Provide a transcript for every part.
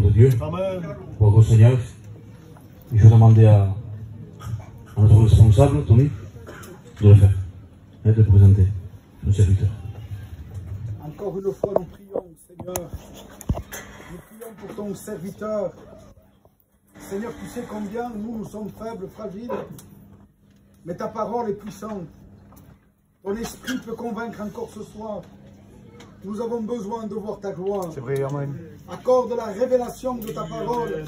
de Dieu. Amen. Pour au Seigneur. Et je demandais à notre responsable, Tony, de le faire. Et de présenter nos serviteurs. Encore une fois, nous prions, Seigneur. Nous prions pour ton serviteur. Seigneur, tu sais combien nous sommes faibles, fragiles, mais ta parole est puissante. Ton esprit peut convaincre encore ce soir. Nous avons besoin de voir ta gloire. C'est vrai, amen. Accorde la révélation de ta parole,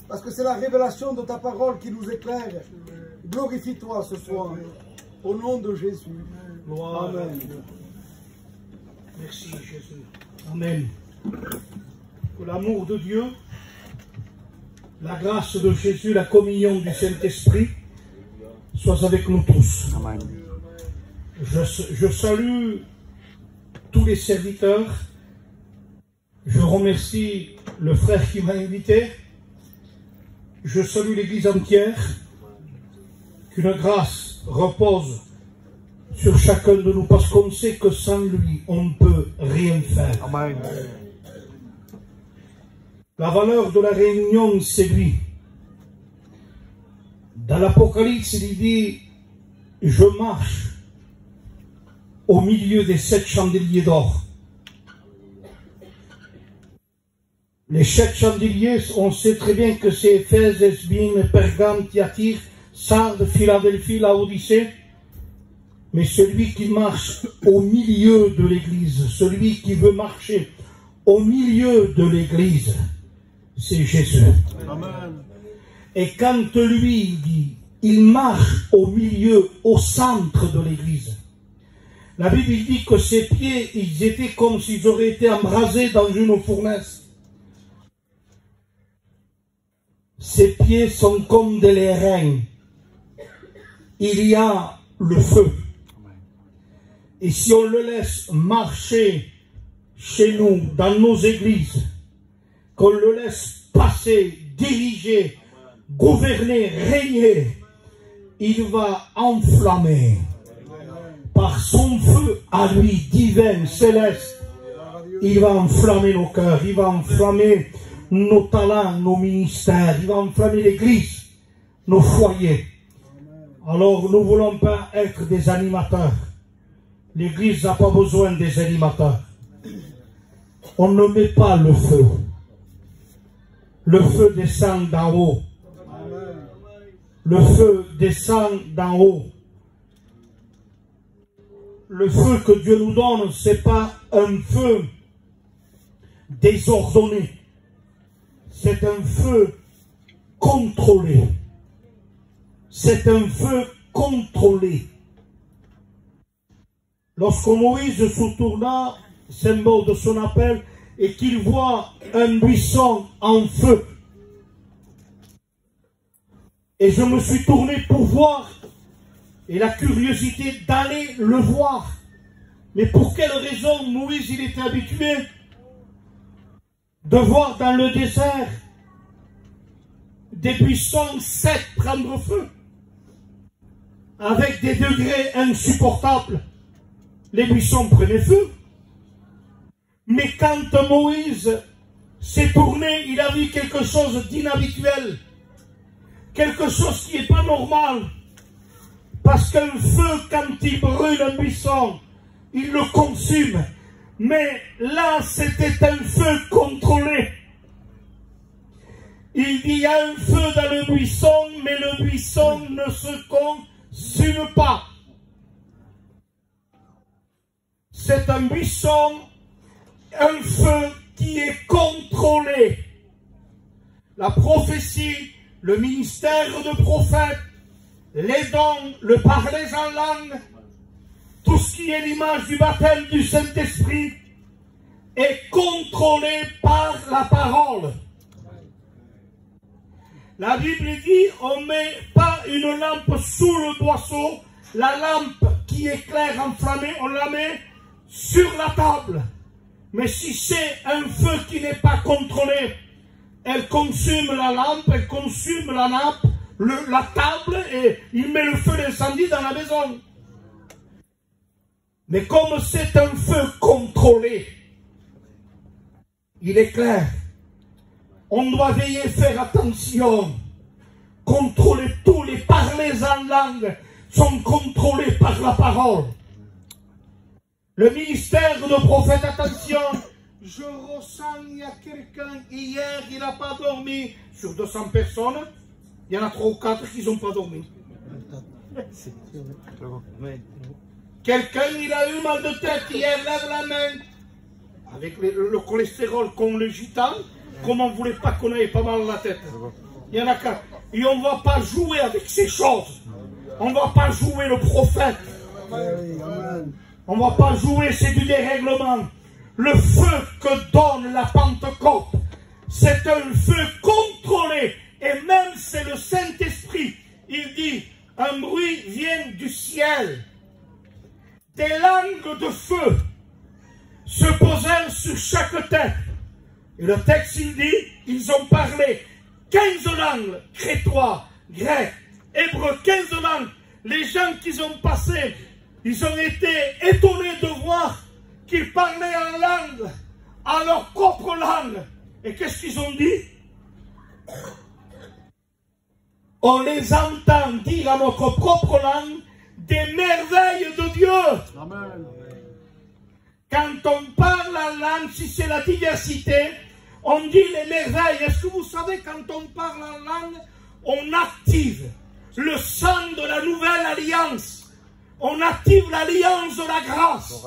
parce que c'est la révélation de ta parole qui nous éclaire. Glorifie-toi ce soir, au nom de Jésus. Gloire. Amen. Merci Jésus. Amen. Que l'amour de Dieu, la grâce de Jésus, la communion du Saint-Esprit soit avec nous tous. Amen. Je salue tous les serviteurs. Je remercie le frère qui m'a invité. Je salue l'Église entière. Qu'une grâce repose sur chacun de nous, parce qu'on sait que sans lui, on ne peut rien faire. Amen. La valeur de la réunion, c'est lui. Dans l'Apocalypse, il dit, je marche au milieu des 7 chandeliers d'or. Les 7 chandeliers, on sait très bien que c'est Éphèse, Esbine, Pergame, Thyatire, Sardes, Philadelphie, Laodicée. Mais celui qui marche au milieu de l'Église, celui qui veut marcher au milieu de l'Église, c'est Jésus. Amen. Et quand lui dit, il marche au milieu, au centre de l'Église, la Bible dit que ses pieds, ils étaient comme s'ils auraient été embrasés dans une fournaise. Ses pieds sont comme des lérins. Il y a le feu. Et si on le laisse marcher chez nous, dans nos églises, qu'on le laisse passer, diriger, gouverner, régner, il va enflammer par son feu à lui, divin, céleste. Il va enflammer nos cœurs, il va enflammer nos talents, nos ministères, il va enflammer l'église, nos foyers. Alors nous ne voulons pas être des animateurs. L'église n'a pas besoin des animateurs. On ne met pas le feu. Le feu descend d'en haut. Le feu descend d'en haut. Le feu que Dieu nous donne, ce n'est pas un feu désordonné. C'est un feu contrôlé. C'est un feu contrôlé. Lorsque Moïse se tourna, symbole de son appel, et qu'il voit un buisson en feu, et je me suis tourné pour voir, et la curiosité d'aller le voir. Mais pour quelle raison Moïse, il était habitué de voir dans le désert des buissons secs prendre feu, avec des degrés insupportables. Les buissons prenaient feu. Mais quand Moïse s'est tourné, il a vu quelque chose d'inhabituel. Quelque chose qui n'est pas normal. Parce qu'un feu, quand il brûle un buisson, il le consume. Mais là, c'était un feu contrôlé. Il dit, il y a un feu dans le buisson, mais le buisson ne se consume pas. C'est un buisson, un feu qui est contrôlé. La prophétie, le ministère de prophète, les dons, le parler en langue, tout ce qui est l'image du baptême du Saint-Esprit est contrôlé par la parole. La Bible dit, on ne met pas une lampe sous le boisseau, la lampe qui éclaire enflammée, on la met sur la table. Mais si c'est un feu qui n'est pas contrôlé, elle consume la lampe, elle consume la nappe, la table, et il met le feu d'incendie dans la maison. Mais comme c'est un feu contrôlé, il éclaire. On doit veiller à faire attention. Contrôler tous les parlers en langue sont contrôlés par la parole. Le ministère de prophète, attention, je ressens, il y a quelqu'un, hier, il n'a pas dormi. Sur 200 personnes, il y en a 3 ou 4 qui n'ont pas dormi. Quelqu'un, il a eu mal de tête hier, lève la main. Avec le cholestérol comme le gitan, comme on ne voulait pas qu'on ait pas mal à la tête. Il y en a 4. Et on ne va pas jouer avec ces choses. On ne va pas jouer le prophète. On ne va pas jouer, c'est du dérèglement. Le feu que donne la Pentecôte, c'est un feu contrôlé. Et même c'est le Saint-Esprit. Il dit, un bruit vient du ciel. Des langues de feu se posèrent sur chaque tête. Et le texte, il dit, ils ont parlé 15 langues, crétois, grec, hébreu, 15 langues. Les gens qu'ils ont passés, ils ont été étonnés de voir qu'ils parlaient en langue, à leur propre langue. Et qu'est-ce qu'ils ont dit? On les entend dire à notre propre langue des merveilles de Dieu. Amen. Quand on parle en langue, si c'est la diversité, on dit les merveilles. Est-ce que vous savez, quand on parle en langue, on active le sang de la nouvelle alliance. On active l'alliance de la grâce.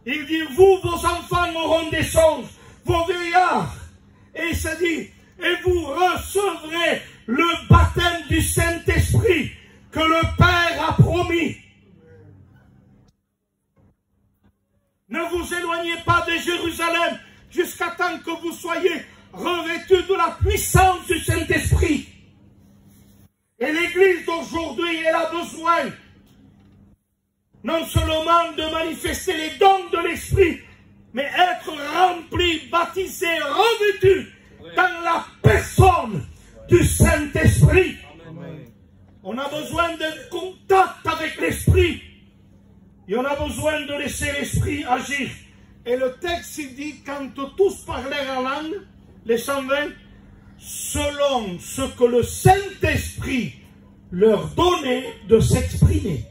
Il dit, vous, vos enfants auront des songes, vos vieillards. Et il se dit, et vous recevrez le baptême du Saint-Esprit que le Père a promis. Ne vous éloignez pas de Jérusalem jusqu'à temps que vous soyez revêtus de la puissance du Saint-Esprit. Et l'Église d'aujourd'hui, elle a besoin non seulement de manifester les dons de l'Esprit, mais être rempli, baptisé, revêtu dans la personne du Saint-Esprit. On a besoin d'un contact avec l'Esprit. Et on a besoin de laisser l'Esprit agir. Et le texte il dit, quand tous parlèrent en langue, les 120, selon ce que le Saint-Esprit leur donnait de s'exprimer.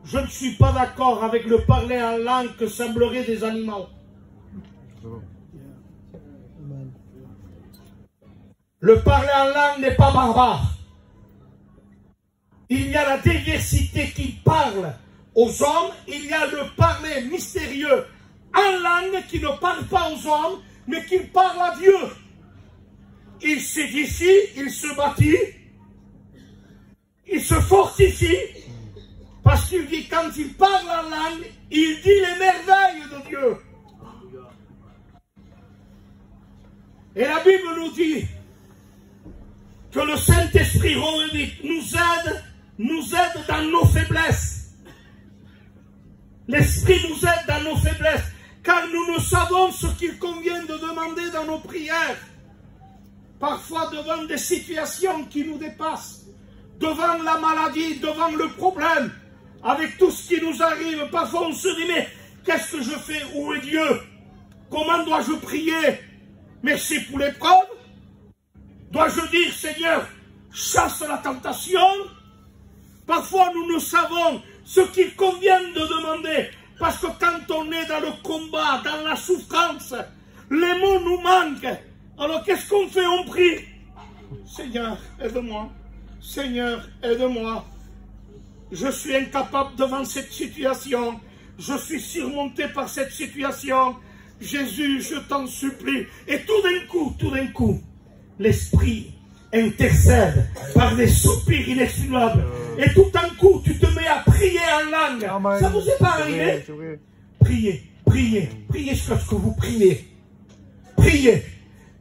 Je ne suis pas d'accord avec le parler en langue que semblerait des animaux. Le parler en langue n'est pas barbare. Il y a la diversité qui parle aux hommes, il y a le parler mystérieux en langue qui ne parle pas aux hommes, mais qui parle à Dieu. Il s'édifie, il se bâtit, il se fortifie, parce qu'il dit, quand il parle en langue, il dit les merveilles de Dieu. Et la Bible nous dit que le Saint-Esprit nous aide dans nos faiblesses. L'Esprit nous aide dans nos faiblesses, car nous ne savons ce qu'il convient de demander dans nos prières. Parfois devant des situations qui nous dépassent, devant la maladie, devant le problème, avec tout ce qui nous arrive, parfois on se dit, mais qu'est-ce que je fais? Où est Dieu? Comment dois-je prier? Merci pour l'épreuve. Dois-je dire, Seigneur, chasse la tentation? Parfois, nous ne savons ce qu'il convient de demander. Parce que quand on est dans le combat, dans la souffrance, les mots nous manquent. Alors, qu'est-ce qu'on fait? On prie. Seigneur, aide-moi. Seigneur, aide-moi. Je suis incapable devant cette situation. Je suis surmonté par cette situation. Jésus, je t'en supplie. Et tout d'un coup, l'Esprit intercède par des soupirs inexprimables. Et tout d'un coup, tu te mets à prier en langue. Amen. Ça vous est pas arrivé? Priez, priez, priez jusqu'à ce que vous priez. Priez.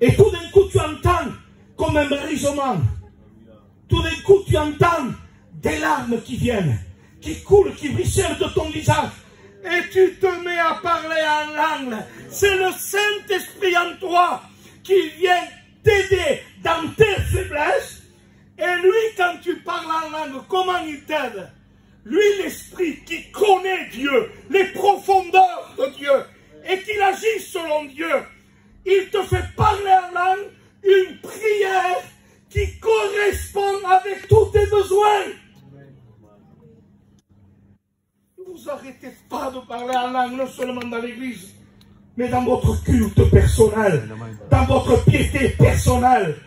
Et tout d'un coup, tu entends comme un brisement. Tout d'un coup, tu entends des larmes qui viennent, qui coulent, qui ruissellent de ton visage. Et tu te mets à parler en langue. C'est le Saint-Esprit en toi qui vient t'aider dans tes faiblesses. Et lui, quand tu parles en langue, comment il t'aide? Lui, l'Esprit qui connaît Dieu, les profondeurs de Dieu, et qui agit selon Dieu, il te fait parler en langue, une prière qui correspond avec tous tes besoins. Ne vous arrêtez pas de parler en langue, non seulement dans l'église, mais dans votre culte personnel, dans votre piété personnelle.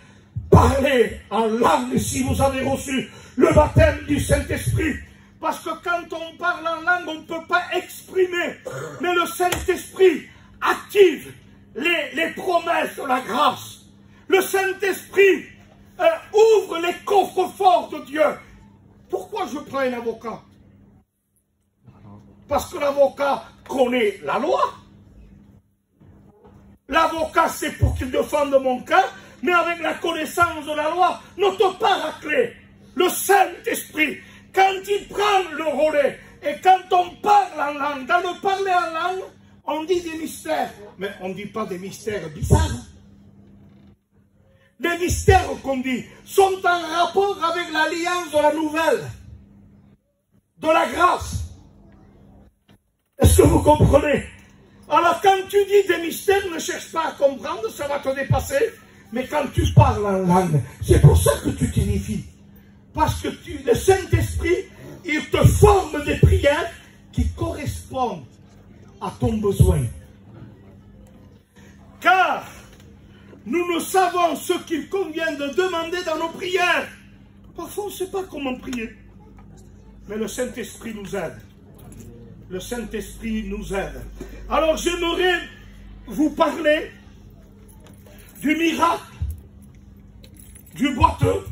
Parlez en langue si vous avez reçu le baptême du Saint-Esprit. Parce que quand on parle en langue, on ne peut pas exprimer. Mais le Saint-Esprit active les promesses de la grâce. Le Saint-Esprit ouvre les coffres forts de Dieu. Pourquoi je prends un avocat? Parce que l'avocat connaît la loi. L'avocat, c'est pour qu'il défende mon cas, mais avec la connaissance de la loi, notre paraclet, le Saint-Esprit, quand il prend le relais, et quand on parle en langue, dans le parler en langue, on dit des mystères, mais on ne dit pas des mystères bizarres. Les mystères qu'on dit sont en rapport avec l'alliance de la nouvelle, de la grâce. Est-ce que vous comprenez? Alors quand tu dis des mystères, ne cherche pas à comprendre, ça va te dépasser. Mais quand tu parles en langue, c'est pour ça que tu t'édifies. Parce que le Saint-Esprit, il te forme des prières qui correspondent à ton besoin. Car nous ne savons ce qu'il convient de demander dans nos prières. Parfois, on ne sait pas comment prier. Mais le Saint-Esprit nous aide. Le Saint-Esprit nous aide. Alors, j'aimerais vous parler du miracle du boiteux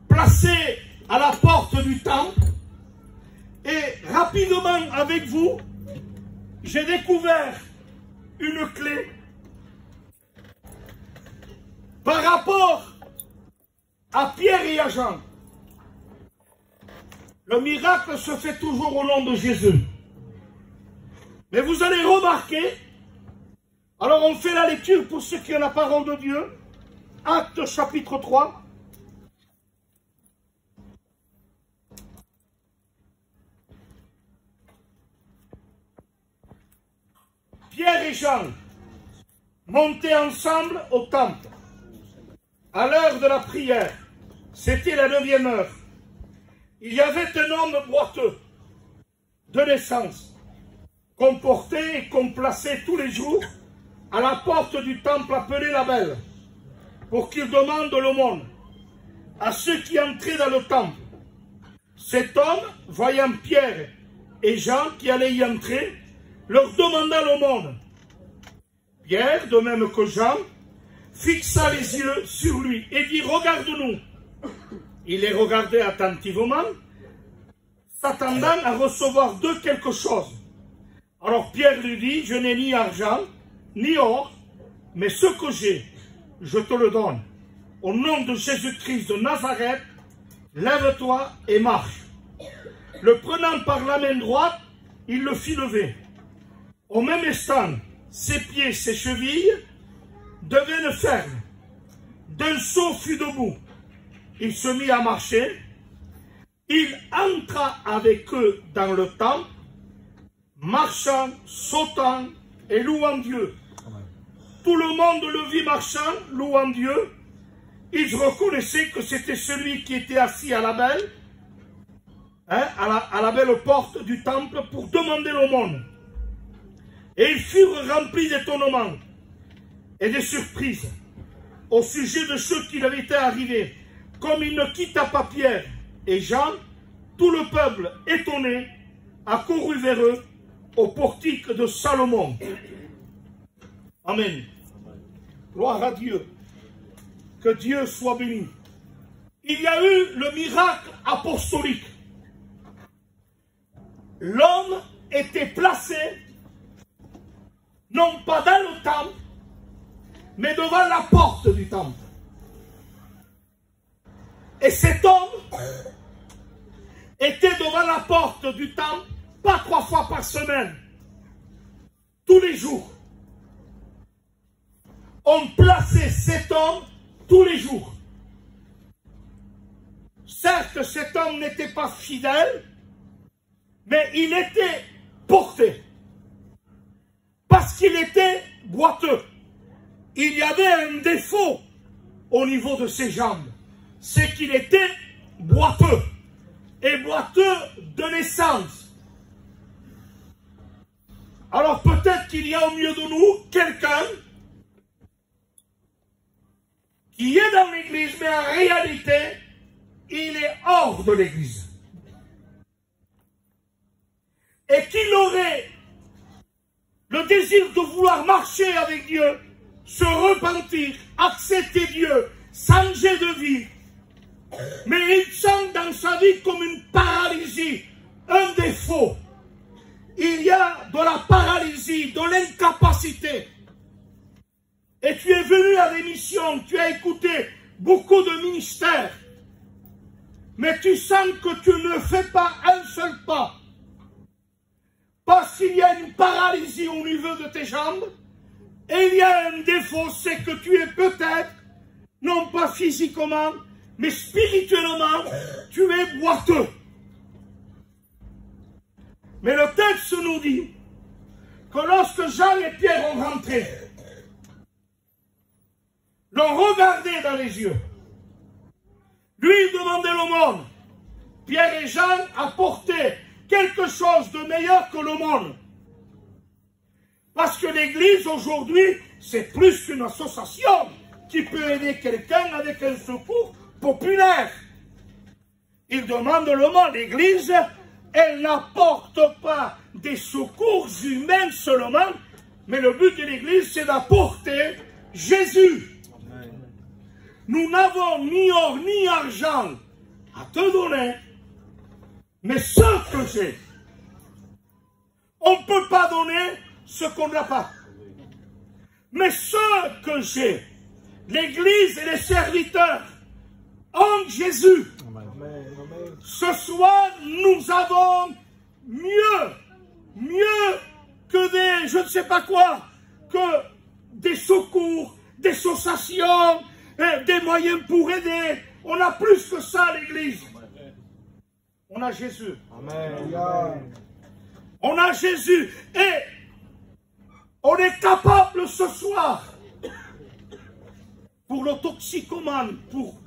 placé à la porte du temple. Et rapidement avec vous, j'ai découvert une clé par rapport à Pierre et à Jean. Le miracle se fait toujours au nom de Jésus. Mais vous allez remarquer, alors on fait la lecture pour ceux qui ont la parole de Dieu, Actes chapitre 3. Pierre et Jean montaient ensemble au temple à l'heure de la prière. C'était la 9e heure. Il y avait un homme boiteux de naissance qu'on portait et qu'on plaçait tous les jours à la porte du temple appelé la Belle pour qu'il demande l'aumône à ceux qui entraient dans le temple. Cet homme, voyant Pierre et Jean qui allaient y entrer, leur demanda l'aumône. Pierre, de même que Jean, fixa les yeux sur lui et dit « Regarde-nous ». Il les regardait attentivement, s'attendant à recevoir d'eux quelque chose. Alors Pierre lui dit « Je n'ai ni argent, ni or, mais ce que j'ai, je te le donne. Au nom de Jésus-Christ de Nazareth, lève-toi et marche. » Le prenant par la main droite, il le fit lever. Au même instant, ses pieds, ses chevilles devinrent fermes. D'un saut fut debout. Il se mit à marcher. Il entra avec eux dans le temple, marchant, sautant et louant Dieu. Tout le monde le vit marchant, louant Dieu. Ils reconnaissaient que c'était celui qui était assis à la belle, à la belle porte du temple pour demander l'aumône. Et ils furent remplis d'étonnement et de surprise au sujet de ce qui leur était arrivé. Comme il ne quitta pas Pierre et Jean, tout le peuple, étonné, accourut vers eux au portique de Salomon. Amen. Gloire à Dieu. Que Dieu soit béni. Il y a eu le miracle apostolique. L'homme était placé, non pas dans le temple, mais devant la porte du temple. Et cet homme était devant la porte du temple, pas 3 fois par semaine, tous les jours. On plaçait cet homme tous les jours. Certes, cet homme n'était pas fidèle, mais il était porté. Parce qu'il était boiteux. Il y avait un défaut au niveau de ses jambes. C'est qu'il était boiteux. Et boiteux de naissance. Alors peut-être qu'il y a au milieu de nous quelqu'un qui est dans l'église, mais en réalité, il est hors de l'église. Et qu'il aurait le désir de vouloir marcher avec Dieu, se repentir, accepter Dieu, changer de vie. Mais il sent dans sa vie comme une paralysie, un défaut. Il y a de la paralysie, de l'incapacité. Et tu es venu à l'émission, tu as écouté beaucoup de ministères. Mais tu sens que tu ne fais pas un seul pas. Parce qu'il y a une paralysie au niveau de tes jambes. Et il y a un défaut, c'est que tu es peut-être, non pas physiquement, mais spirituellement, tu es boiteux. Mais le texte nous dit que lorsque Jean et Pierre ont rentré, l'ont regardé dans les yeux, lui demandait l'aumône. Pierre et Jean apportaient quelque chose de meilleur que l'aumône. Parce que l'église aujourd'hui, c'est plus qu'une association qui peut aider quelqu'un avec un secours populaire. Il demande l'aumône. L'église, elle n'apporte pas des secours humains seulement, mais le but de l'église, c'est d'apporter Jésus. Amen. Nous n'avons ni or ni argent à te donner, mais ce que j'ai. On ne peut pas donner ce qu'on n'a pas. Mais ce que j'ai, l'église et les serviteurs ont Jésus. Ce soir, nous avons mieux que des, je ne sais pas quoi, que des secours, des associations, des moyens pour aider. On a plus que ça, l'église. On a Jésus. Amen. On a Jésus. Et on est capable ce soir, pour le toxicomane, pour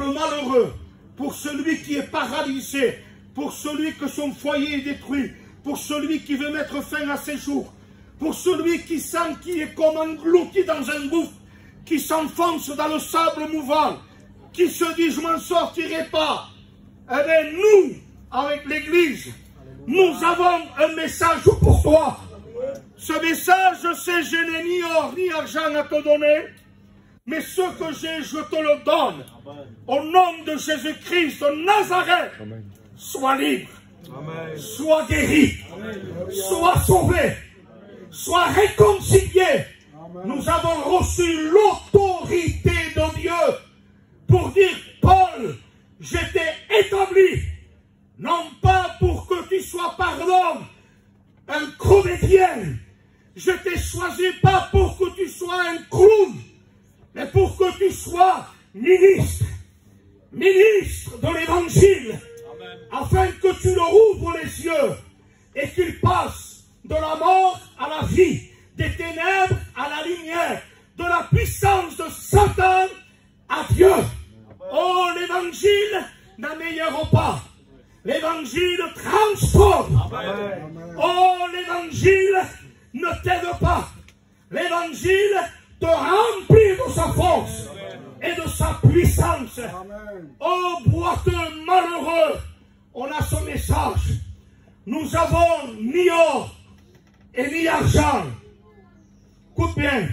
le malheureux, pour celui qui est paralysé, pour celui que son foyer est détruit, pour celui qui veut mettre fin à ses jours, pour celui qui sent qu'il est comme englouti dans un gouffre, qui s'enfonce dans le sable mouvant, qui se dit je m'en sortirai pas. Eh bien nous, avec l'église, nous avons un message pour toi. Ce message, c'est je n'ai ni or ni argent à te donner, mais ce que j'ai, je te le donne. Au nom de Jésus-Christ de Nazareth, sois libre, sois guéri, sois sauvé, sois réconcilié. Nous avons reçu l'autorité de Dieu pour dire, Paul, je t'ai établi, non pas pour que tu sois, pardon, un comédien. Je t'ai choisi pas pour que tu sois un clown, mais pour que tu sois ministre de l'évangile, afin que tu leur ouvres les yeux et qu'il passe de la mort à la vie, des ténèbres à la lumière, de la puissance de Satan à Dieu. Oh, l'évangile n'améliore pas. L'évangile transforme. Oh, l'évangile ne t'aide pas. L'évangile te remplit de sa force et de sa puissance. Oh, boiteux malheureux, on a son message. Nous avons ni or et ni argent. Écoute bien.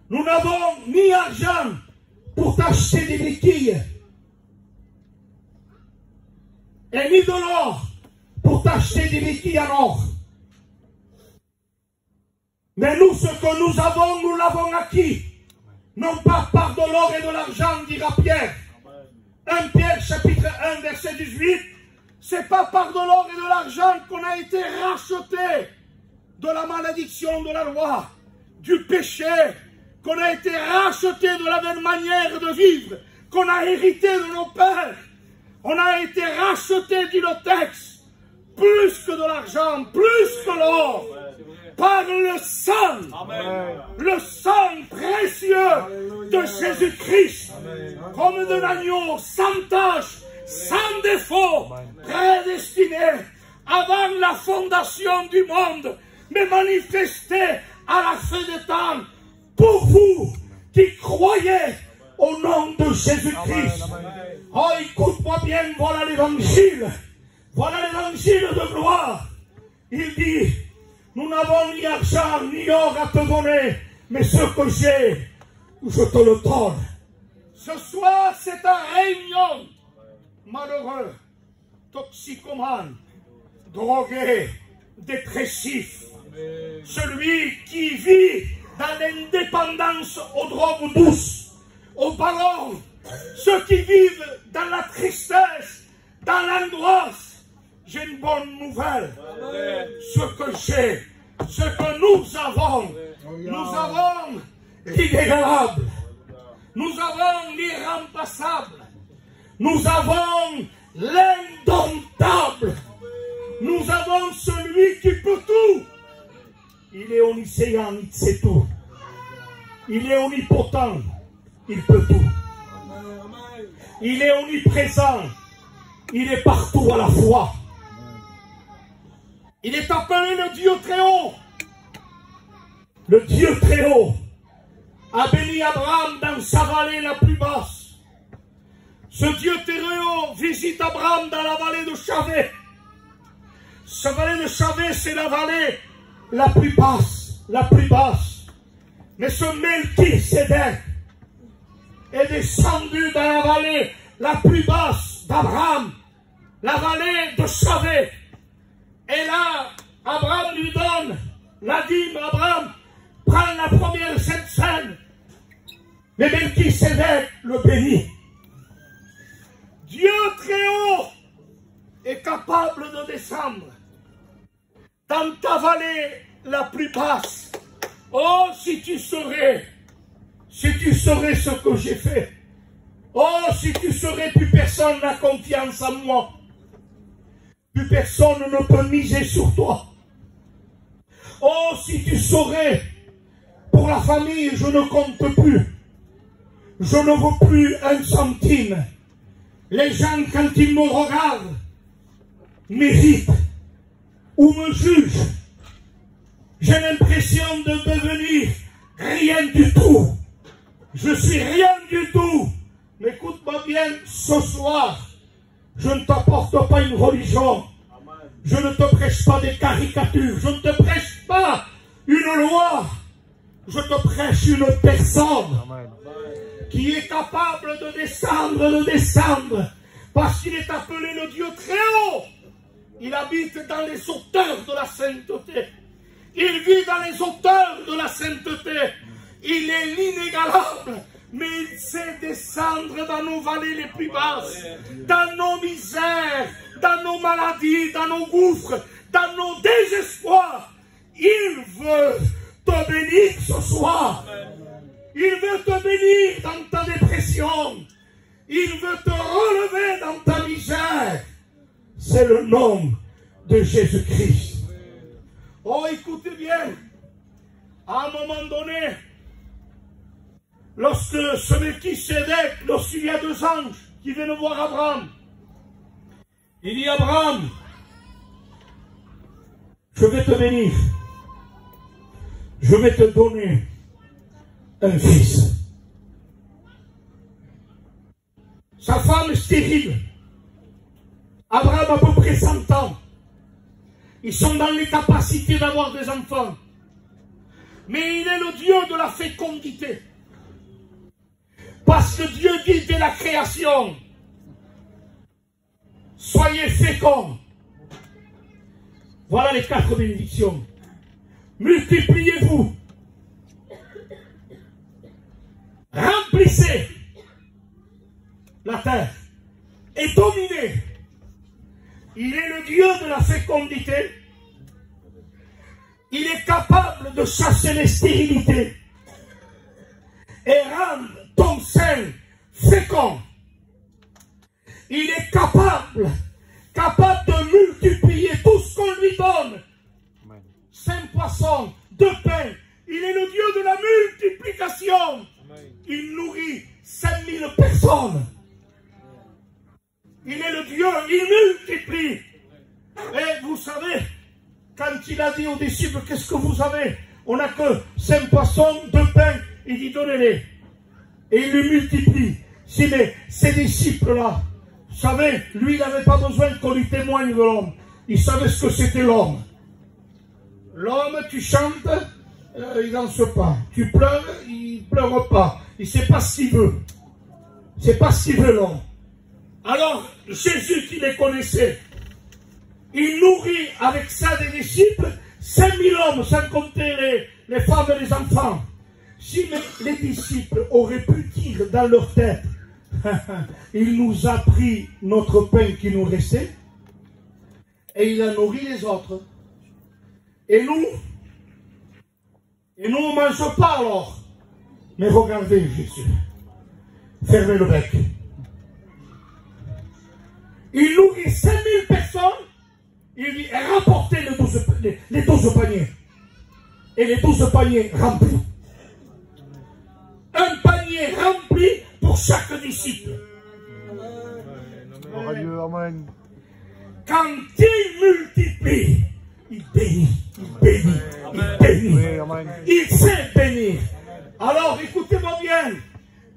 Nous n'avons ni argent pour t'acheter des béquilles. Et ni de l'or pour t'acheter des béquilles en or. Mais nous, ce que nous avons, nous l'avons acquis. Non pas par de l'or et de l'argent, dira Pierre. 1 Pierre chapitre 1 verset 18. C'est pas par de l'or et de l'argent qu'on a été racheté de la malédiction de la loi, du péché, qu'on a été racheté de la même manière de vivre, qu'on a hérité de nos pères. On a été racheté, dit le texte, plus que de l'argent, plus que l'or. par le sang précieux de Jésus-Christ, comme de l'agneau sans tache, sans défaut, prédestiné avant la fondation du monde, mais manifesté à la fin des temps pour vous qui croyez au nom de Jésus-Christ. Oh, écoute-moi bien, voilà l'évangile. Voilà l'évangile de gloire. Il dit, nous n'avons ni argent ni or à te donner, mais ce que j'ai, je te le donne. Ce soir, c'est un réunion malheureux, toxicomane, drogué, dépressif. Celui qui vit dans l'indépendance aux drogues douces, aux ballons, ceux qui vivent dans la tristesse, dans l'angoisse. J'ai une bonne nouvelle. Ce que j'ai, ce que nous avons l'inégalable, nous avons l'irremplaçable, nous avons l'indomptable, nous avons celui qui peut tout. Il est omniscient, il sait tout. Il est omnipotent, il peut tout. Il est omniprésent, il est partout à la fois. Il est appelé le Dieu très haut. Le Dieu très haut a béni Abraham dans sa vallée la plus basse. Ce Dieu très haut visite Abraham dans la vallée de Chavé. Cette vallée de Chavé, c'est la vallée la plus basse, la plus basse. Mais ce Melchisédek est descendu dans la vallée la plus basse d'Abraham, la vallée de Chavé. Et là, Abraham lui donne la dîme. Abraham prend la première scène. Mais Melchisédek le bénit. Dieu très haut est capable de descendre dans ta vallée la plus basse. Oh, si tu saurais ce que j'ai fait. Oh, si tu saurais, plus personne n'a confiance en moi. Plus personne ne peut miser sur toi. Oh, si tu saurais, pour la famille, je ne compte plus. Je ne veux plus un centime. Les gens, quand ils me regardent, m'évitent ou me jugent. J'ai l'impression de devenir rien du tout. Je suis rien du tout. Mais écoute-moi bien, ce soir, je ne t'apporte pas une religion. Je ne te prêche pas des caricatures. Je ne te prêche pas une loi. Je te prêche une personne qui est capable de descendre. Parce qu'il est appelé le Dieu très haut. Il habite dans les hauteurs de la sainteté. Il vit dans les hauteurs de la sainteté. Il est l'inégalable. Mais il sait descendre dans nos vallées les plus basses, dans nos misères, dans nos maladies, dans nos gouffres, dans nos désespoirs. Il veut te bénir ce soir. Il veut te bénir dans ta dépression. Il veut te relever dans ta misère. C'est le nom de Jésus-Christ. Oh, écoutez bien. À un moment donné, lorsque ce Melchisédek, lorsqu'il y a deux anges qui viennent voir Abraham, il dit: Abraham, je vais te bénir. Je vais te donner un fils. Sa femme est stérile. Abraham a à peu près 100 ans. Ils sont dans les capacités d'avoir des enfants. Mais il est le Dieu de la fécondité. Parce que Dieu dit dès la création: soyez féconds. Voilà les 4 bénédictions. Multipliez-vous. Remplissez la terre et dominez. Il est le Dieu de la fécondité. Il est capable de chasser les stérilités et rendre ton sein fécond. Il est capable de multiplier tout ce qu'on lui donne 5 poissons, 2 pains. Il est le Dieu de la multiplication. Il nourrit 5000 personnes. Il est le Dieu, il multiplie. Et vous savez, quand il a dit aux disciples, qu'est-ce que vous avez? On n'a que 5 poissons, 2 pains. Il dit, donnez-les. Et il le multiplie. Si mais ces disciples-là, vous savez, lui, il n'avait pas besoin qu'on lui témoigne de l'homme. Il savait ce que c'était l'homme. L'homme, tu chantes, il danse pas. Tu pleures, il pleure pas. Il ne sait pas ce qu'il veut. C'est pas ce qu'il veut l'homme. Alors, Jésus qui les connaissait, il nourrit avec ça des disciples 5000 hommes, sans compter les femmes et les enfants. Si les disciples auraient pu dire dans leur tête, il nous a pris notre pain qui nous restait, et il a nourri les autres. Et nous, on ne mange pas alors. Mais regardez Jésus, fermez le bec. Il nourrit 5000 personnes, il dit, rapportez les 12 paniers. Et les 12 paniers remplis. Un panier rempli pour chaque disciple. Amen. Quand il multiplie, il bénit, il bénit, il bénit. Il sait bénir. Alors écoutez-moi bien,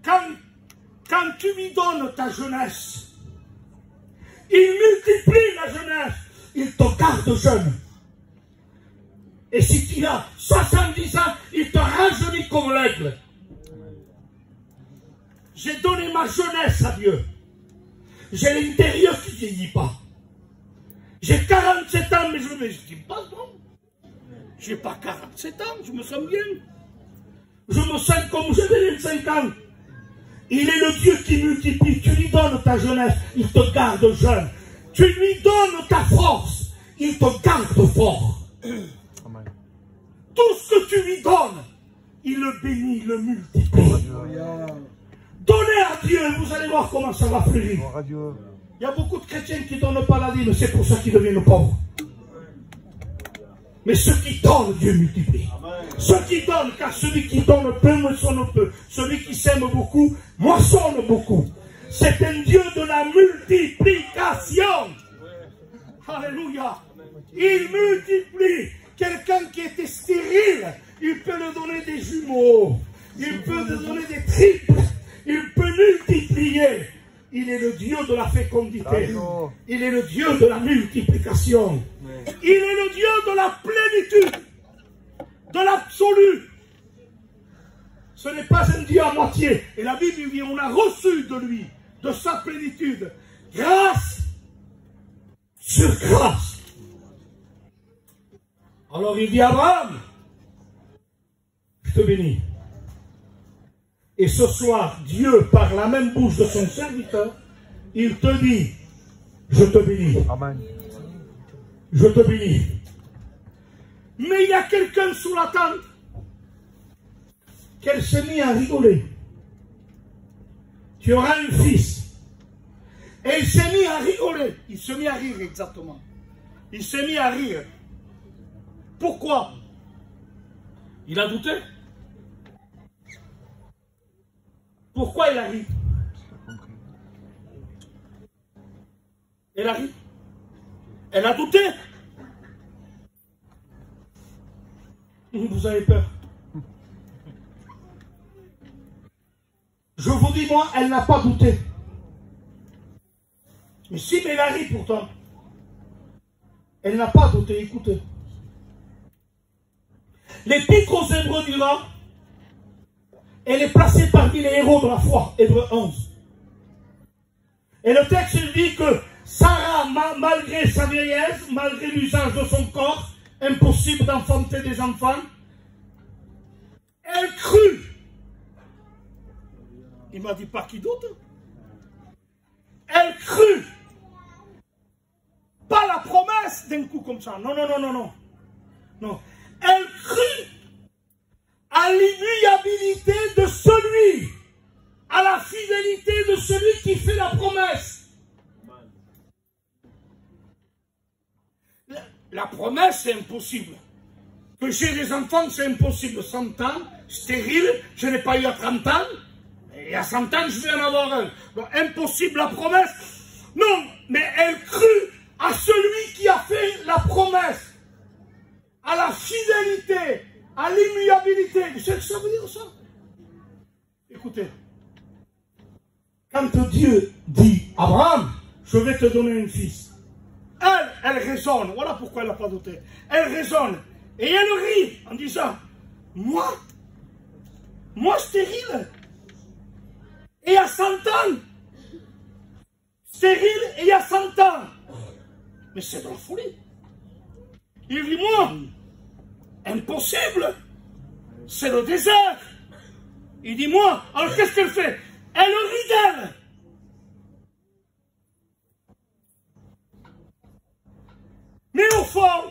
quand tu lui donnes ta jeunesse, il multiplie la jeunesse, il te garde jeune. Et si tu as 70 ans, il te rajeunit comme l'aigle. J'ai donné ma jeunesse à Dieu. J'ai l'intérieur qui ne vieillit pas. J'ai 47 ans, mais je me dis pas non. Je n'ai pas 47 ans, je me sens bien. Je me sens comme j'avais 25 ans. Il est le Dieu qui multiplie. Tu lui donnes ta jeunesse, il te garde jeune. Tu lui donnes ta force, il te garde fort. Amen. Tout ce que tu lui donnes, il le bénit, il le multiplie. Donnez à Dieu, vous allez voir comment ça va fleurir. Il y a beaucoup de chrétiens qui ne donnent pas la dîme, c'est pour ça qu'ils deviennent pauvres. Mais ceux qui donnent, Dieu multiplie. Ceux qui donnent, car celui qui donne peu moissonne peu. Celui qui sème beaucoup, moissonne beaucoup. C'est un Dieu de la multiplication. Alléluia. Il multiplie. Quelqu'un qui était stérile, il peut lui donner des jumeaux. Il peut lui donner des triples. Il peut multiplier. Il est le Dieu de la fécondité. Il est le Dieu de la multiplication. Il est le Dieu de la plénitude. De l'absolu. Ce n'est pas un Dieu à moitié. Et la Bible dit, on a reçu de lui, de sa plénitude, grâce sur grâce. Alors il dit à Abraham, je te bénis. Et ce soir, Dieu, par la même bouche de son serviteur, il te dit, je te bénis. Amen. Je te bénis. Mais il y a quelqu'un sous la tente qu'elle s'est mise à rigoler. Tu auras un fils. Et il s'est mis à rigoler. Il s'est mis à rire, exactement. Il s'est mis à rire. Pourquoi? Il a douté. Pourquoi il a ri? Elle a ri. Elle a douté. Vous avez peur. Je vous dis, moi, elle n'a pas douté. Mais si, mais elle a ri pourtant. Elle n'a pas douté, écoutez. L'Épître aux Hébreux dira, elle est placée parmi les héros de la foi, Hébreux 11. Et le texte dit que Sarah, malgré sa vieillesse, malgré l'usage de son corps, impossible d'enfanter des enfants, elle crut. Il m'a dit pas qui d'autre. Elle crut. Pas la promesse d'un coup comme ça. Non, non, non, non, non. Non. Elle crut à l'immuabilité de celui, à la fidélité de celui qui fait la promesse. La promesse, c'est impossible. Que j'ai des enfants, c'est impossible. 100 ans, stérile, je n'ai pas eu à 30 ans. Et à 100 ans, je vais en avoir un. Donc, impossible la promesse. Non, mais elle crut à celui qui a fait la promesse. À la fidélité, à l'immuabilité. Vous savez ce que ça veut dire ça? Écoutez. Quand Dieu dit, Abraham, je vais te donner un fils. Elle raisonne. Voilà pourquoi elle n'a pas douté. Elle raisonne. Et elle rit en disant, moi stérile, et à 100 ans, stérile et il y a 100 ans. Mais c'est de la folie. Il dit, moi, impossible, c'est le désert. Il dit, moi, alors qu'est-ce qu'elle fait? Elle rit d'elle. Mais au fond,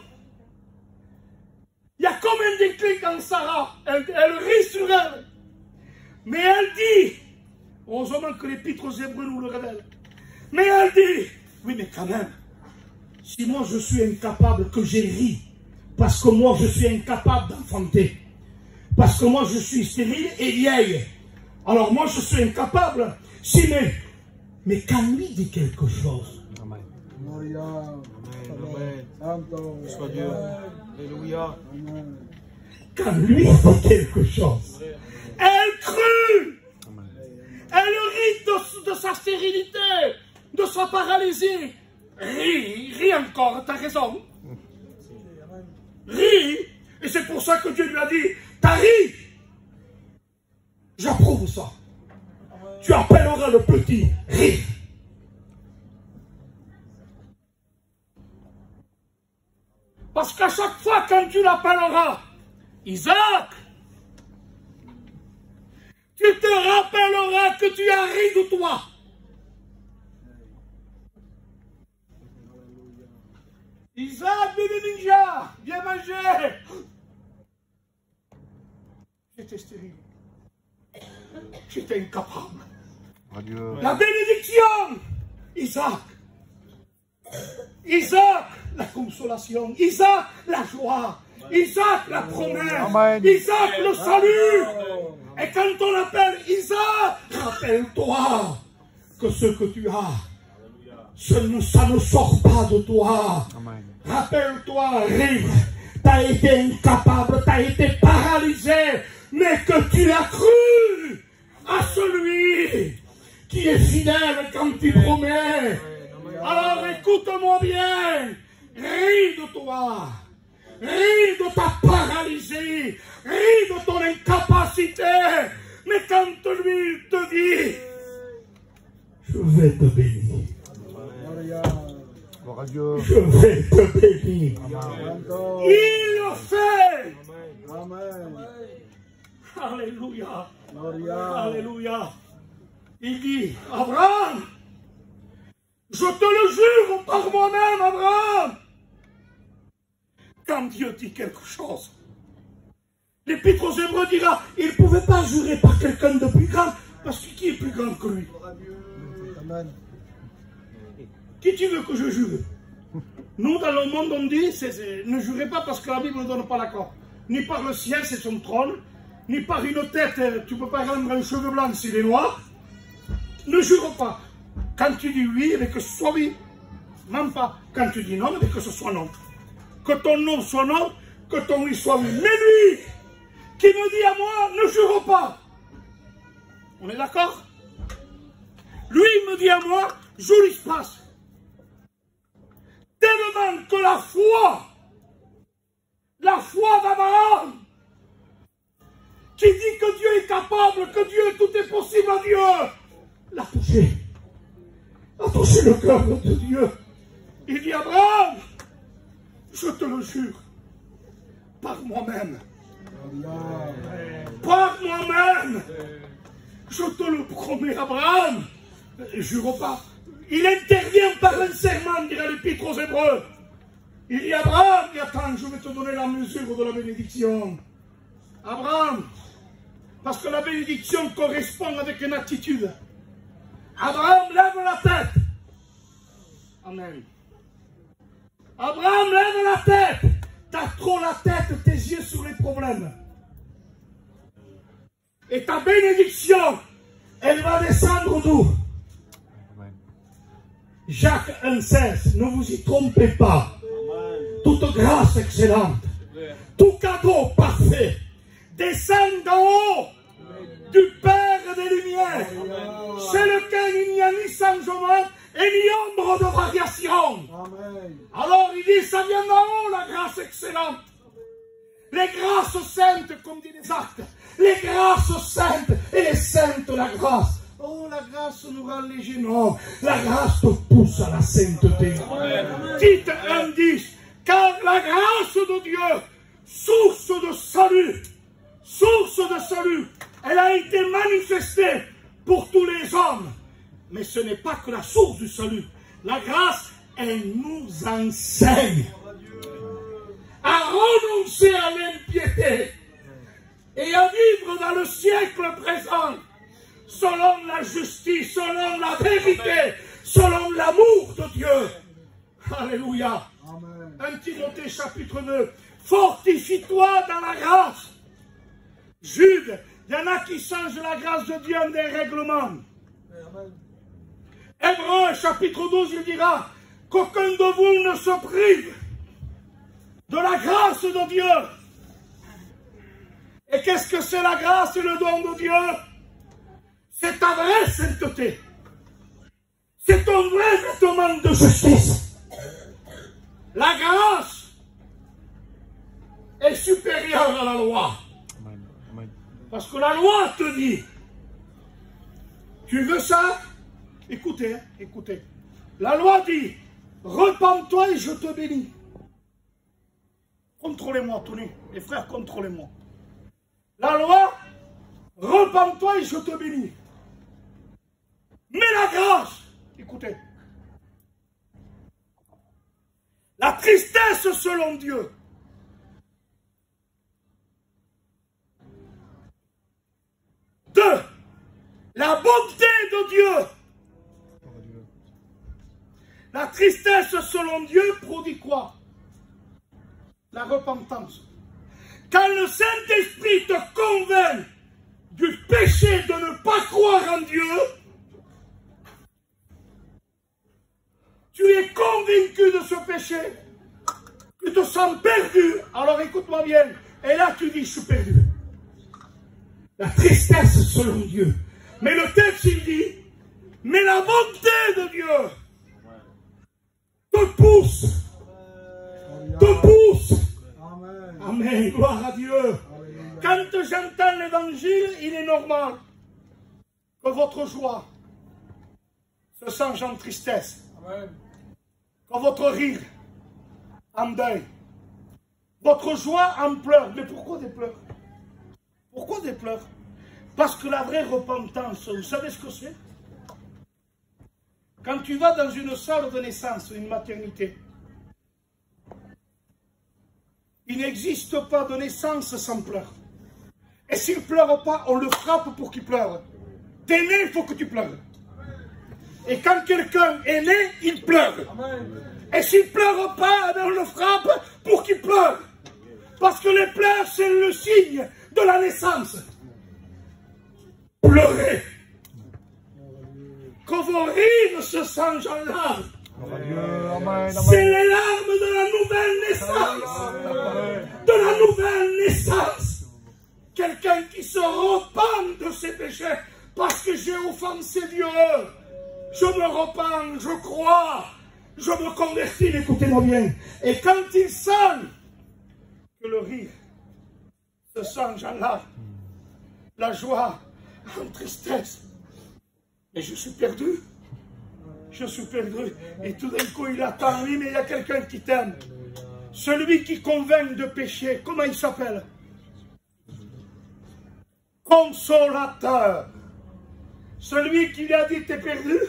il y a comme un déclic en Sarah. Elle rit sur elle. Mais elle dit, heureusement que l'Épître aux Hébreux nous le révèle. Mais elle dit, oui mais quand même, si moi je suis incapable, que j'ai ri, parce que moi je suis incapable d'enfanter, parce que moi je suis stérile et vieille, alors moi je suis incapable, si mais quand lui dit quelque chose, Soit Dieu. Alléluia. quand lui dit quelque chose, elle crut, elle rit de sa stérilité, de sa paralysie. Ris encore, t'as raison. Ris, et c'est pour ça que Dieu lui a dit, t'as ri. J'approuve ça. Tu appelleras le petit ri. Parce qu'à chaque fois quand tu l'appelleras, Isaac, tu te rappelleras que tu as ri de toi. Isaac, bébé ninja, viens manger. J'étais stérile. J'étais incapable. Adieu. La bénédiction, Isaac. Isaac, la consolation. Isaac, la joie. Isaac, la promesse. Amen. Isaac, le salut. Et quand on appelle Isaac, rappelle-toi que ce que tu as, ça ne sort pas de toi. Amen. Rappelle-toi, Rive, tu as été incapable, tu as été paralysé, mais que tu as cru à celui qui est fidèle quand il promet. Alors écoute-moi bien, ris de toi, ris de ta paralysie, ris de ton incapacité, mais quand lui te dit, je vais te bénir. Gloire à Dieu. Je vais te bénir. Il le fait. Amen. Alléluia. Gloria. Alléluia. Il dit, Abraham, je te le jure par moi-même, Abraham. Quand Dieu dit quelque chose, l'Épître aux Hébreux dira, il ne pouvait pas jurer par quelqu'un de plus grand, parce que qui est plus grand que lui? Amen. Qui tu veux que je jure? Nous, dans le monde, on dit, ne jurez pas parce que la Bible ne donne pas l'accord. Ni par le ciel, c'est son trône, ni par une tête, tu ne peux pas rendre un cheveu blanc s'il est noir. Ne jure pas. Quand tu dis oui, mais que ce soit oui. Même pas. Quand tu dis non, mais que ce soit non. Que ton non soit non, que ton oui soit oui. Mais lui, qui me dit à moi, ne jure pas. On est d'accord? Lui, il me dit à moi, joue l'espace. Tellement que la foi d'Abraham, qui dit que Dieu est capable, que Dieu, tout est possible à Dieu, l'a touché. A touché le cœur de Dieu. Il dit, Abraham, je te le jure, par moi-même. Par moi-même. Je te le promets, Abraham. Jure pas. Il intervient par un serment, dirait l'Épître aux Hébreux. Il dit, Abraham, et attends, je vais te donner la mesure de la bénédiction. Abraham, parce que la bénédiction correspond avec une attitude. Abraham, lève la tête. Amen. Abraham, lève la tête. Tu as trop la tête, tes yeux sur les problèmes. Et ta bénédiction, elle va descendre d'où? Jacques 1,16, ne vous y trompez pas. Toute grâce excellente, tout cadeau parfait, descend d'en haut du Père des Lumières, chez lequel il n'y a ni changement et ni ombre de variation. Alors il dit, ça vient d'en haut la grâce excellente. Les grâces saintes, comme dit les actes, les grâces saintes et les saintes, la grâce. Oh, la grâce nous rend légers. Non, la grâce te pousse à la sainteté. Tite 1,10, car la grâce de Dieu, source de salut, elle a été manifestée pour tous les hommes. Mais ce n'est pas que la source du salut. La grâce, elle nous enseigne à renoncer à l'impiété et à vivre dans le siècle présent selon la justice, selon la vérité, selon l'amour de Dieu. Alléluia. 1 Timothée chapitre 2. Fortifie-toi dans la grâce. Jude, il y en a qui changent la grâce de Dieu en des règlements. Hébreux chapitre 12, il dira qu'aucun de vous ne se prive de la grâce de Dieu. Et qu'est-ce que c'est la grâce et le don de Dieu? C'est ta vraie sainteté. C'est ton vrai vêtement de justice. La grâce est supérieure à la loi. Parce que la loi te dit, tu veux ça? Écoutez, écoutez. La loi dit, repens-toi et je te bénis. Contrôlez-moi, tenez, les frères, contrôlez-moi. La loi, repens-toi et je te bénis. Mais la grâce, écoutez, la tristesse selon Dieu, deux, la bonté de Dieu. La tristesse selon Dieu produit quoi? La repentance. Quand le Saint-Esprit te convainc du péché de ne pas croire en Dieu, tu es convaincu de ce péché, tu te sens perdu, alors écoute-moi bien, et là tu dis, je suis perdu. La tristesse selon Dieu. Mais le texte il dit, mais la bonté de Dieu te pousse, Amen, gloire à Dieu. Quand j'entends l'évangile, il est normal que votre joie se change en tristesse. Amen. Que votre rire en deuil. Votre joie en pleurs. Mais pourquoi des pleurs? Pourquoi des pleurs? Parce que la vraie repentance, vous savez ce que c'est? Quand tu vas dans une salle de naissance, une maternité, il n'existe pas de naissance sans pleurs. Et s'il ne pleure pas, on le frappe pour qu'il pleure. T'es né, il faut que tu pleures. Et quand quelqu'un est né, il pleure. Et s'il ne pleure pas, on le frappe pour qu'il pleure. Parce que les pleurs, c'est le signe de la naissance. Pleurez. Que vos rires se changent en larmes. C'est les larmes de la nouvelle naissance. De la nouvelle naissance. Quelqu'un qui se repent de ses péchés. Parce que j'ai offensé Dieu. Je me repens, je crois. Je me convertis, écoutez-moi bien. Et quand il sent que le rire se change en larmes, la joie en tristesse, et je suis perdu. Je suis perdu. Et tout d'un coup, il attend, oui, mais il y a quelqu'un qui t'aime. Celui qui convainc de péché, comment il s'appelle? Consolateur. Celui qui lui a dit, t'es perdu,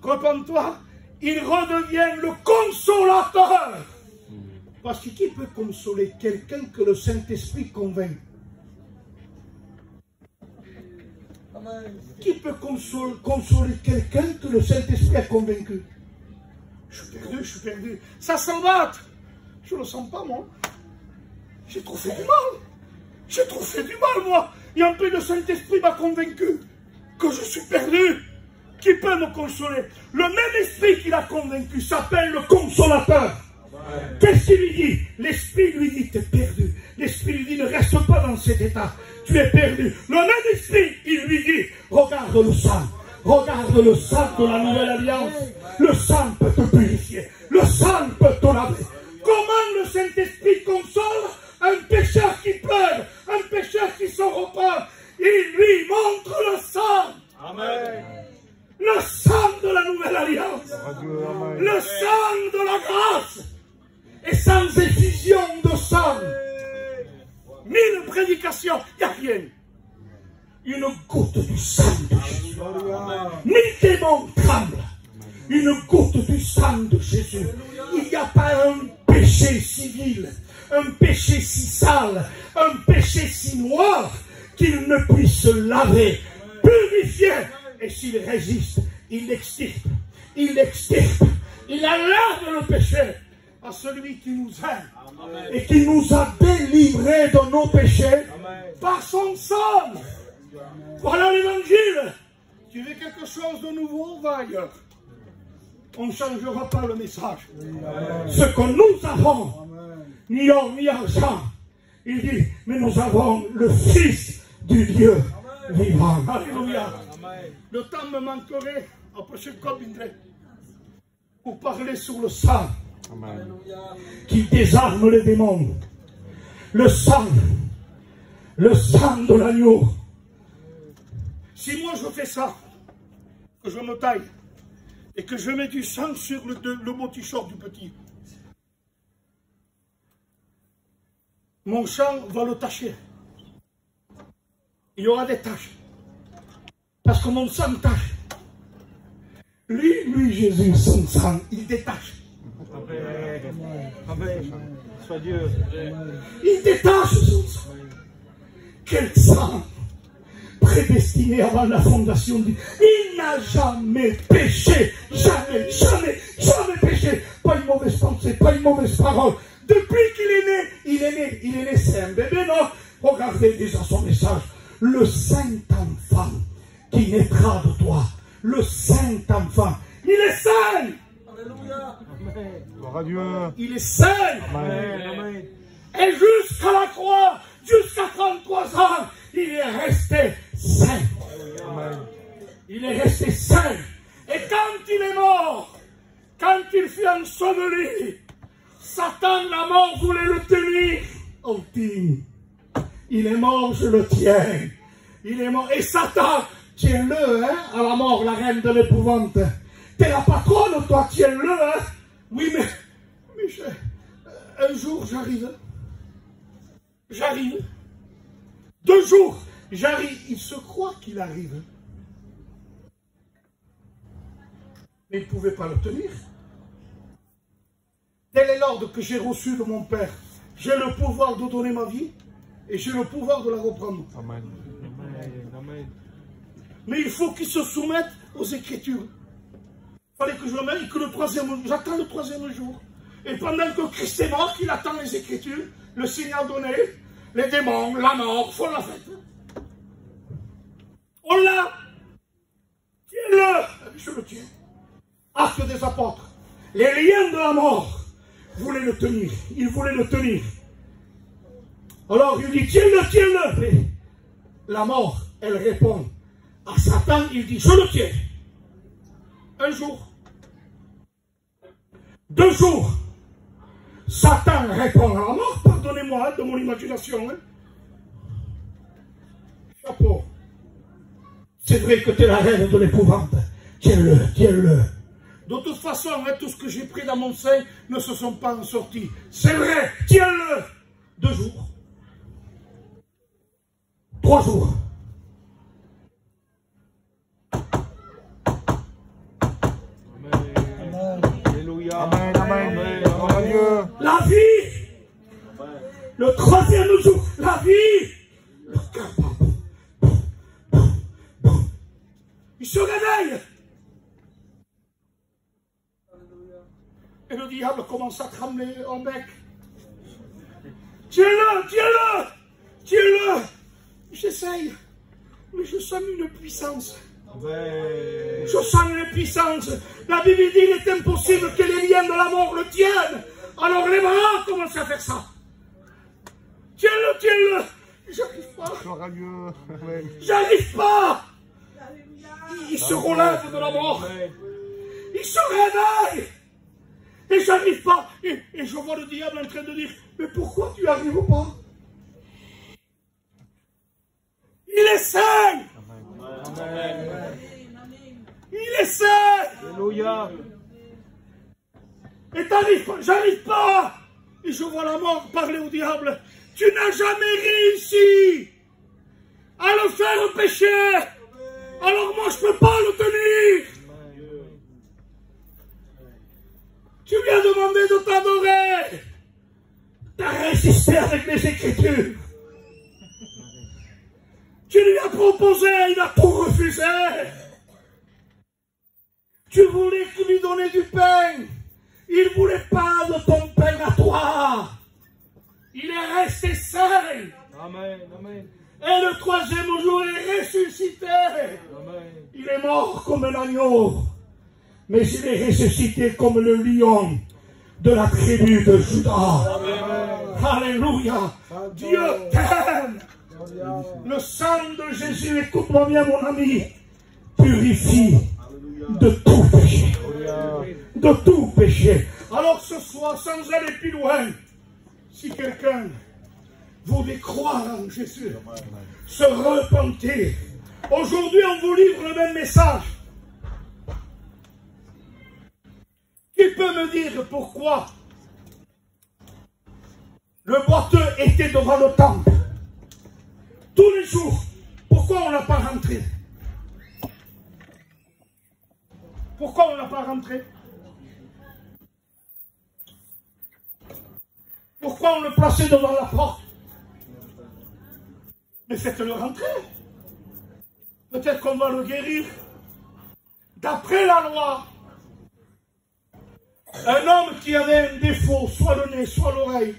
repens-toi, il redevient le consolateur. Parce que qui peut consoler quelqu'un que le Saint-Esprit convainc? Qui peut consoler quelqu'un que le Saint-Esprit a convaincu? Je suis perdu, je suis perdu. Ça s'embatte. je le sens pas, moi. J'ai trop fait du mal. J'ai trop fait du mal, moi. Et un peu de Saint-Esprit m'a convaincu que je suis perdu. Qui peut me consoler? Le même esprit qui l'a convaincu s'appelle le Consolateur. Qu'est-ce qu'il lui dit? L'esprit lui dit, tu es perdu. L'esprit lui dit, ne reste pas dans cet état. Tu es perdu. Le même esprit, il lui dit, regarde le sang. Regarde le sang de la nouvelle alliance. Le sang peut te purifier. Le sang peut te laver. Comment le Saint-Esprit console un pécheur qui pleure, un pécheur qui se repent? Il lui montre le sang. Amen. Le sang de la nouvelle alliance. Le sang de la grâce. Et sans effusion de sang, 1000 prédications, il n'y a rien. Une goutte du sang de Jésus. 1000 démons tremblent. Une goutte du sang de Jésus. Il n'y a pas un péché civil, un péché si sale, un péché si noir qu'il ne puisse laver, purifier. Et s'il résiste, il l'extirpe. Il l'extirpe. Il enlève le péché à celui qui nous aime et qui nous a délivrés de nos péchés par son sang. Voilà l'évangile. Tu veux quelque chose de nouveau, va ailleurs. On ne changera pas le message. Ce que nous avons, ni or ni argent, il dit, mais nous avons le Fils du Dieu vivant. Alléluia. Le temps me manquerait, après ce qu'on viendrait, pour parler sur le sang. Amen. Qui désarme les démons. Le sang de l'agneau. Si moi je fais ça, que je me taille, et que je mets du sang sur le beau t-shirt du petit, mon sang va le tacher. Il y aura des taches. Parce que mon sang tâche. Lui, Jésus, son sang, il détache. Amen. Sois Dieu. Il détache son sang. Quel sang prédestiné avant la fondation du... Il n'a jamais péché. Jamais, jamais, jamais péché. Pas une mauvaise pensée, pas une mauvaise parole. Depuis qu'il est né, c'est un bébé, non? Regardez déjà son message. Le Saint-Enfant qui naîtra de toi. Le Saint-Enfant. Il est saint. Alléluia. Gloire à Dieu. Il est saint. Amen. Et jusqu'à la croix, jusqu'à 33 ans, il est resté saint. Amen. Il est resté saint. Et quand il est mort, quand il fut enseveli, Satan, la mort, voulait le tenir. Oh, il est mort, je le tiens. Il est mort. Et Satan, tiens-le, hein, à la mort, la reine de l'épouvante. T'es la patronne, toi, tiens-le, hein. Oui, mais un jour, j'arrive. J'arrive. 2 jours, j'arrive. Il se croit qu'il arrive. Mais il ne pouvait pas le tenir. Tel est l'ordre que j'ai reçu de mon Père. J'ai le pouvoir de donner ma vie et j'ai le pouvoir de la reprendre. Amen. Amen. Mais il faut qu'il se soumette aux Écritures. Il fallait que je le mette et que le 3e jour, j'attends le 3e jour. Et pendant que Christ est mort, qu'il attend les Écritures, le signal donné, les démons, la mort, font la fête. On l'a. Tiens-le. Je le tiens. Acte des apôtres. Les liens de la mort voulaient le tenir. Ils voulaient le tenir. Alors il dit, tiens-le, tiens-le. Et la mort, elle répond à Satan, il dit, je le tiens. 1 jour. 2 jours. Satan répond à la mort, pardonnez-moi de mon imagination. Hein. Chapeau. C'est vrai que tu es la reine de l'épouvante. Tiens-le, tiens-le. De toute façon, hein, tout ce que j'ai pris dans mon sein ne se sont pas en sortis. C'est vrai, tiens-le. 2 jours. 3 jours. Alléluia. Amen. Amen. Gloire à Dieu. La vie. Le 3e jour, la vie. Le cœur. Il se réveille. Et le diable commence à trembler en bec. Tiens-le, tiens-le, tiens-le. J'essaye, mais je sens une puissance. Je sens une puissance. La Bible dit qu'il est impossible que les liens de la mort le tiennent. Alors les bras commencent à faire ça. Tiens-le, tiens-le. J'arrive pas. J'arrive pas. Il se relève de la mort. Il se réveille. Et j'arrive pas. Et je vois le diable en train de dire, mais pourquoi tu n'arrives pas? Il essaie. Il essaie. Alléluia. Et t'arrives pas, j'arrive pas. Et je vois la mort parler au diable. Tu n'as jamais réussi à le faire pécher. Alors moi je peux pas le tenir. Tu lui as demandé de t'adorer. Tu as résisté avec les Écritures. Tu lui as proposé, il a tout refusé. Tu voulais lui donner du pain. Il ne voulait pas de ton pain à toi. Il est resté seul. Amen, amen. Et le troisième jour, il est ressuscité. Amen. Il est mort comme un agneau. Mais il est ressuscité comme le lion de la tribu de Judas. Alléluia. Dieu t'aime. Le sang de Jésus, écoute-moi bien mon ami, purifie de tout péché. De tout péché. Alors ce soir, sans aller plus loin, si quelqu'un voulait croire en Jésus, se repentir, aujourd'hui on vous livre le même message. Qui peut me dire pourquoi le boiteux était devant le temple tous les jours? Pourquoi on n'a pas rentré? Pourquoi on n'a pas rentré? Pourquoi on le plaçait devant la porte? Mais faites-le rentrer. Peut-être qu'on va le guérir. D'après la loi, un homme qui avait un défaut, soit le nez, soit l'oreille,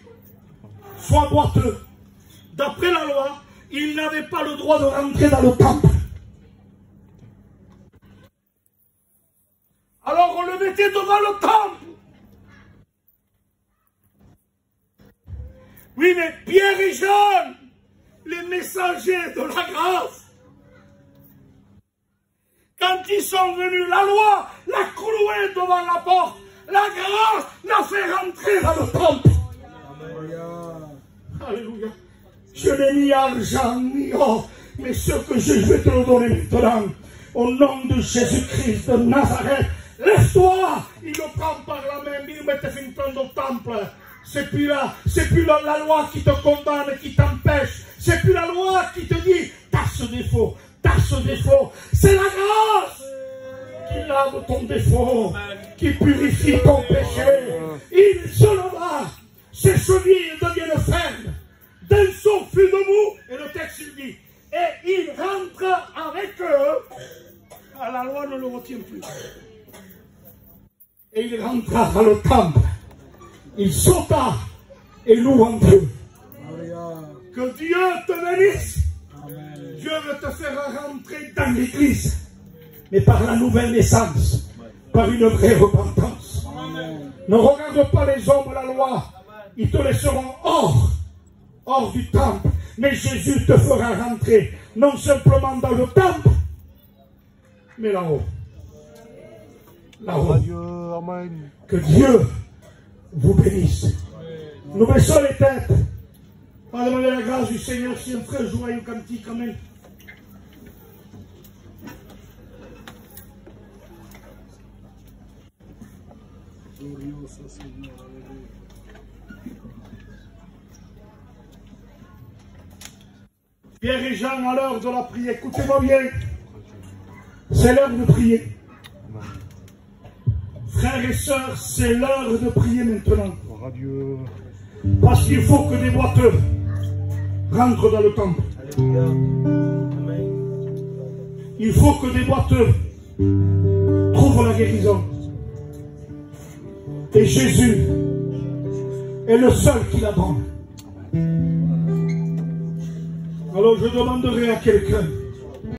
soit boiteux, d'après la loi, il n'avait pas le droit de rentrer dans le temple. Alors on le mettait devant le temple. Oui, mais Pierre et Jean, les messagers de la grâce, quand ils sont venus, la loi l'a cloué devant la porte. La grâce l'a fait rentrer dans le temple. Alléluia. Je n'ai ni argent ni or, mais ce que je vais te le donner maintenant, au nom de Jésus-Christ de Nazareth, lève-toi. Il le prend par la main, il met fin au temple. C'est plus la loi qui te condamne, qui t'empêche. C'est plus la loi qui te dit, t'as ce défaut, t'as ce défaut. C'est la grâce qui lave ton défaut, qui purifie ton péché. Il se leva, ses chevilles deviennent fermes, d'un son fut debout, et le texte il dit, et il rentre avec eux, la loi ne le retient plus. Et il rentra dans le temple, il sauta et loua Dieu. Que Dieu te bénisse. Dieu veut te faire rentrer dans l'église, mais par la nouvelle naissance, par une vraie repentance. Ne regarde pas les hommes, la loi, ils te laisseront hors du temple, mais Jésus te fera rentrer, non simplement dans le temple, mais là-haut. Là-haut. Que Dieu vous bénisse. Nous baissons les têtes. On va demander la grâce du Seigneur si un frère joyeux cantique, amen. Pierre et Jean à l'heure de la prière, écoutez-moi bien, c'est l'heure de prier. Frères et sœurs, c'est l'heure de prier maintenant. Parce qu'il faut que des boiteux rentrent dans le temple. Il faut que des boiteux trouvent la guérison. Et Jésus est le seul qui la donne. Alors je demanderai à quelqu'un